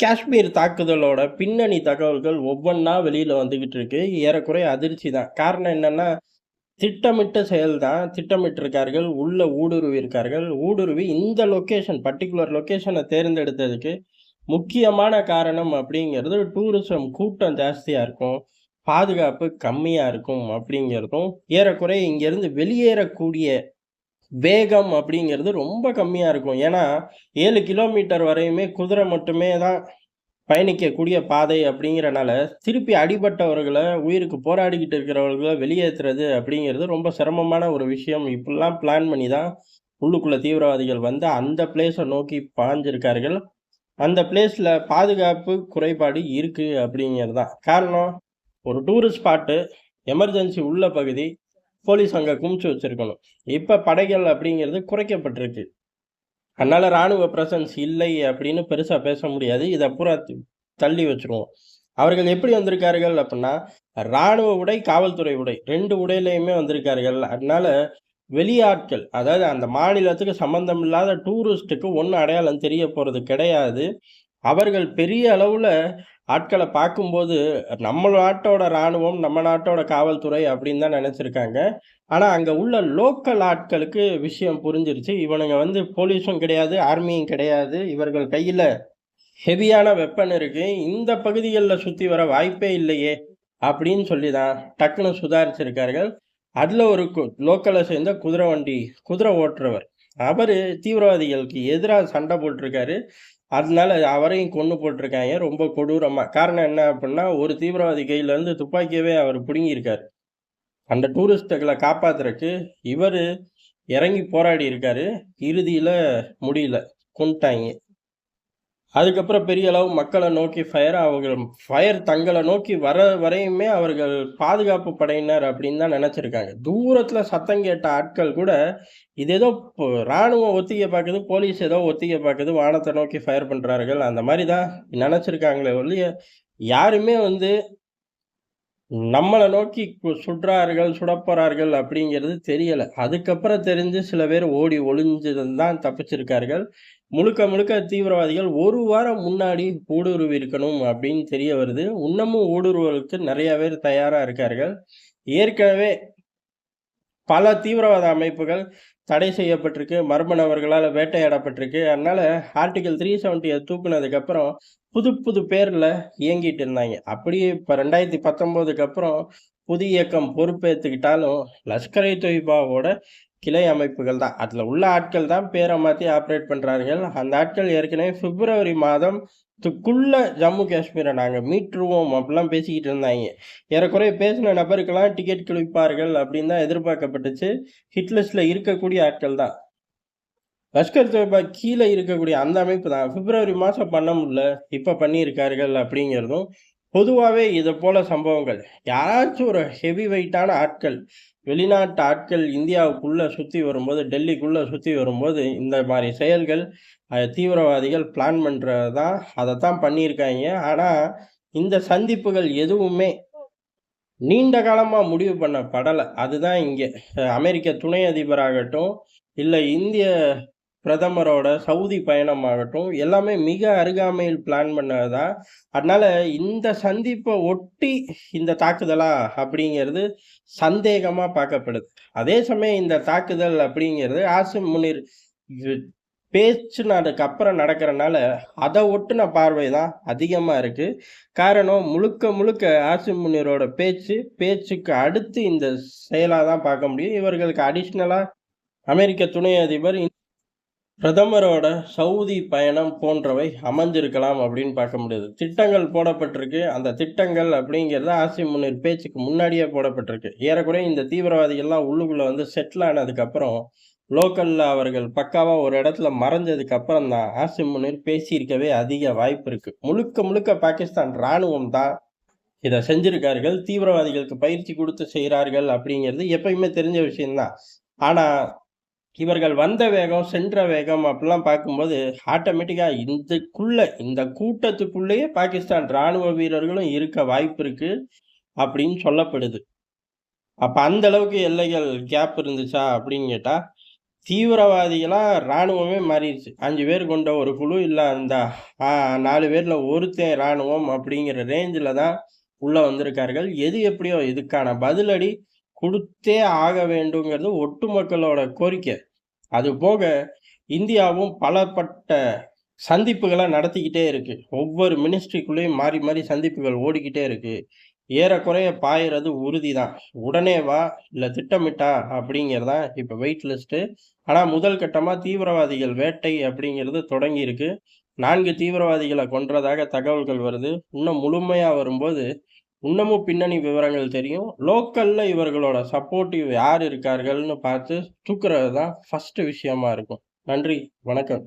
காஷ்மீர் தாக்குதலோட பின்னணி தகவல்கள் ஒவ்வொன்னா வெளியில வந்துகிட்டு இருக்கு. ஏறக்குறைய அதிர்ச்சி தான். காரணம் என்னன்னா, திட்டமிட்ட செயல் தான். திட்டமிட்டிருக்கார்கள். உள்ள ஊடுருவியிருக்கார்கள். ஊடுருவி இந்த லொகேஷன் பர்ட்டிகுலர் லொகேஷன தேர்ந்தெடுத்ததுக்கு முக்கியமான காரணம் அப்படிங்கிறது டூரிசம் கூட்டம் ஜாஸ்தியா இருக்கும். பாதுகாப்பு கம்மியா இருக்கும் அப்படிங்கிறதும், ஏறக்குறைய இங்கேருந்து வெளியேறக்கூடிய வேகம் அப்படிங்கிறது ரொம்ப கம்மியா இருக்கும். ஏன்னா, 7 கிலோமீட்டர் வரையுமே குதிரை மட்டுமே தான் பயணிக்கக்கூடிய பாதை அப்படிங்கிறனால, திருப்பி அடிபட்டவர்கள, உயிருக்கு போராடிக்கிட்டு இருக்கிறவர்கள வெளியேத்துறது அப்படிங்கிறது ரொம்ப சிரமமான ஒரு விஷயம். இப்படிலாம் பிளான் பண்ணி தான் உள்ளுக்குள்ள தீவிரவாதிகள் வந்து அந்த பிளேஸ நோக்கி பாய்ஞ்சிருக்கார்கள். அந்த பிளேஸ்ல பாதுகாப்பு குறைபாடு இருக்கு அப்படிங்கிறது தான். காரணம், ஒரு டூரிஸ்ட் ஸ்பாட்டு, எமர்ஜென்சி உள்ள பகுதி, போலீஸ் அங்க குமிச்சு வச்சிருக்கணும். இப்ப படைகள் அப்படிங்கிறது குறைக்கப்பட்டிருக்கு. அதனால ராணுவ பிரசன்ஸ் இல்லை அப்படின்னு பெருசா பேச முடியாது. இத பூரா தள்ளி வச்சுருவோம். அவர்கள் எப்படி வந்திருக்கார்கள் அப்புட்ன்னா, ராணுவ உடை, காவல்துறை உடை 2 உடையிலயுமே வந்திருக்கார்கள். அதனால வெளியாட்கள், அதாவது அந்த மாநிலத்துக்கு சம்மந்தம் இல்லாத டூரிஸ்ட்டுக்கு ஒண்ணும் அடையாளம் தெரிய போறது கிடையாது. அவர்கள் பெரிய அளவுல ஆட்கள பார்க்கும்போது, நம்ம நாட்டோட ராணுவம், நம்ம நாட்டோட காவல்துறை அப்படின்னு தான் நெனச்சிருக்காங்க. ஆனா, அங்க உள்ள லோக்கல் ஆட்களுக்கு விஷயம் புரிஞ்சிருச்சு. இவனுங்க வந்து போலீஸும் கிடையாது, ஆர்மியும் கிடையாது. இவர்கள் கையில ஹெவியான வெப்பன் இருக்கு. இந்த பகுதிகள்ல சுத்தி வர வாய்ப்பே இல்லையே! அப்படின்னு சொல்லி தான் டக்குனு சுதாரிச்சிருக்கார்கள். அதுல ஒரு லோக்கல சேர்ந்த குதிரை ஓட்டுறவர். அவரு தீவிரவாதிகளுக்கு எதிரா சண்டை போட்டுருக்காரு. அதனால அவரையும் கொன்னு போட்டுருக்காய்ங்க ரொம்ப கொடூரமா. காரணம் என்ன அப்புட்ன்னா, ஒரு தீவிரவாதி கையில இருந்து துப்பாக்கியவே அவரு புடுங்கியிருக்காரு. அந்த டூரிஸ்ட்டுகள காப்பாத்துறக்கு இவரு இறங்கி போராடி இருக்காரு. இறுதியில முடியல. கொன்னுட்டாய்ங்க. அதுக்கப்புறம் பெரிய அளவு மக்கள நோக்கி ஃபயர் தங்கள நோக்கி வர வரையுமே அவர்கள் பாதுகாப்பு படையினர் அப்படின்னு தான் நெனச்சிருக்காங்க. தூரத்துல சத்தம் கேட்ட ஆட்கள் கூட, இது ஏதோ ராணுவம் ஒத்திகை பாக்குது, போலீஸ் ஏதோ ஒத்திகை பாக்குது, வானத்த நோக்கி ஃபயர் பண்றார்கள். அந்த மாரி தான் நெனச்சிருக்காங்களே ஒழிய, யாருமே வந்து நம்மள நோக்கி சுடுறார்கள், சுடப்போறார்கள் அப்படிங்கிறது தெரியல. அதுக்கப்புறம் தெரிஞ்சு சில பேர் ஓடி ஒளிஞ்சதுன்னு தான் தப்பிச்சிருக்கார்கள். முழுக்க முழுக்க தீவிரவாதிகள் 1 வாரம் முன்னாடி ஊடுருவி இருக்கணும் அப்படின்னு தெரிய வருது. இன்னமும் ஊடுருவலுக்கு நெறைய பேர் தயாரா இருக்கார்கள். ஏற்கனவே பல தீவிரவாத அமைப்புகள் தடை செய்யப்பட்டிருக்கு. மர்ம நபர்களால வேட்டையாடப்பட்டிருக்கு. அதனால ஆர்டிகிள் 370 தூக்குனதுக்கு அப்புறம் புது புது பேர்ல இயங்கிட்டு இருந்தாய்ங்க. அப்படியே இப்ப 2019க்கு அப்புறம் புதிய இயக்கம் பொறுப்பேத்துக்கிட்டாலும், லஷ்கர் இ தொய்பாவோட கிளை அமைப்புகள் தான். அதுல உள்ள ஆட்கள் தான் பேர மாத்தி ஆப்பரேட் பண்றார்கள். அந்த ஆட்கள் ஏற்கனவே பிப்ரவரி மாதம் த்துக்குள்ள ஜம்மு காஷ்மீர நாங்க மீட்டுருவோம் அப்படிலாம் பேசிக்கிட்டு இருந்தாய்ங்க. ஏறக்குறைய பேசின நபருக்கெல்லாம் டிக்கெட் கிழிப்பார்கள் அப்படின்னு தான் எதிர்பார்க்கப்பட்டுச்சு. ஹிட் லிஸ்ட்ல இருக்கக்கூடிய ஆட்கள் தான். லஷ்கர் தொய்பா கீழ இருக்கக்கூடிய அந்த அமைப்பு தான். பிப்ரவரி மாசம் பண்ண முடியல. இப்ப பண்ணியிருக்கார்கள் அப்படிங்கிறதும், பொதுவாவே இது போல சம்பவங்கள் யாராச்சும் ஒரு ஹெவி வெயிட்டான ஆட்கள், வெளிநாட்டு ஆட்கள் இந்தியாவுக்குள்ள சுத்தி வரும்போது, டெல்லிக்குள்ள சுத்தி வரும்போது, இந்த மாரி செயல்கள் தீவிரவாதிகள் பிளான் பண்றது தான். அதத்தான் பண்ணியிருக்காய்ங்க. ஆனா, இந்த சந்திப்புகள் எதுவுமே நீண்ட காலமா முடிவு பண்ணப்படல. அதுதான் இங்க. அமெரிக்க துணை அதிபராகட்டும், இல்ல இந்திய பிரதமரோட சவுதி பயணமாகட்டும், எல்லாமே மிக அருகாமையில் பிளான் பண்ணது தான். அதனால இந்த சந்திப்ப ஒட்டி இந்த தாக்குதலா அப்படிங்கிறது சந்தேகமா பார்க்கப்படுது. அதே சமயம் இந்த தாக்குதல் அப்படிங்கிறது ஆசிம் முனிர் இது பேச்சுனதுக்கு அப்புறம் நடக்கிறனால, அத ஒட்டுன பார்வை தான் அதிகமா இருக்கு. காரணம் முழுக்க முழுக்க ஆசிம் முனிரோட பேச்சுக்கு அடுத்து இந்த செயலா தான் பார்க்க முடியும். இவர்களுக்கு அடிஷனலா அமெரிக்க துணை அதிபர் பிரதமரோட சவுதி பயணம் போன்றவை அமைஞ்சிருக்கலாம் அப்படின்னு பார்க்க முடியுது. திட்டங்கள் போடப்பட்டிருக்கு. அந்த திட்டங்கள் அப்படிங்கிறது ஆசிம் முனீர் பேச்சுக்கு முன்னாடியே போடப்பட்டிருக்கு. ஏறக்குறைய இந்த தீவிரவாதிகள்லாம் உள்ளுக்குள்ள வந்து செட்டில் ஆனதுக்கப்புறம், லோக்கல்ல அவர்கள் பக்காவா ஒரு இடத்துல மறைஞ்சதுக்கு அப்புறம் தான் ஆசிம் முனீர் பேசியிருக்கவே அதிக வாய்ப்பு இருக்கு. முழுக்க முழுக்க பாகிஸ்தான் ராணுவம் தான் இத செஞ்சிருக்கார்கள். தீவிரவாதிகளுக்கு பயிற்சி குடுத்து செய்றார்கள் அப்படிங்கிறது எப்பயுமே தெரிஞ்ச விஷயம் தான். ஆனா இவர்கள் வந்த வேகம், சென்ற வேகம் அப்படிலாம் பார்க்கும்போது, ஆட்டோமேட்டிக்கா இந்த கூட்டத்துக்குள்ளேயே பாகிஸ்தான் ராணுவ வீரர்களும் இருக்க வாய்ப்பு இருக்கு, அப்படின்னு சொல்லப்படுது. அப்ப அந்த அளவுக்கு எல்லைகள் கேப் இருந்துச்சா அப்படின்னு கேட்டா, தீவிரவாதிகளா ராணுவமே மாறிருச்சு. 5 பேர் கொண்ட ஒரு குழு, இல்ல அந்த 4 பேர்ல ஒருத்தன் ராணுவம் அப்படிங்கிற ரேஞ்சுல தான் உள்ள வந்திருக்கார்கள். எது எப்படியோ இதுக்கான பதிலடி குடுத்தே ஆக வேண்டுங்கிறது ஒட்டுமக்களோட கோரிக்கை. அதுபோக இந்தியாவும் பலப்பட்ட சந்திப்புகள நடத்திக்கிட்டே இருக்கு. ஒவ்வொரு மினிஸ்ட்ரிக்குள்ளேயும் மாறி, மாறி சந்திப்புகள் ஓடிக்கிட்டே இருக்கு. ஏறக்குறைய பாய்றது உறுதிதான். உடனேவா, இல்ல திட்டமிட்டா அப்படிங்கிறது தான் இப்ப வெயிட் லிஸ்ட்டு. ஆனா முதல் கட்டமா தீவிரவாதிகள் வேட்டை அப்படிங்கிறது தொடங்கியிருக்கு. 4 தீவிரவாதிகள கொன்றதாக தகவல்கள் வருது. இன்னும் முழுமையா வரும்போது, இன்னமும் பின்னணி விவரங்கள் தெரியும். லோக்கல்ல இவர்களோட சப்போர்ட்டிவ் யார் இருக்கார்கள்னு பார்த்து தூக்குறது தான் ஃபர்ஸ்ட் விஷயமா இருக்கும். நன்றி, வணக்கம்.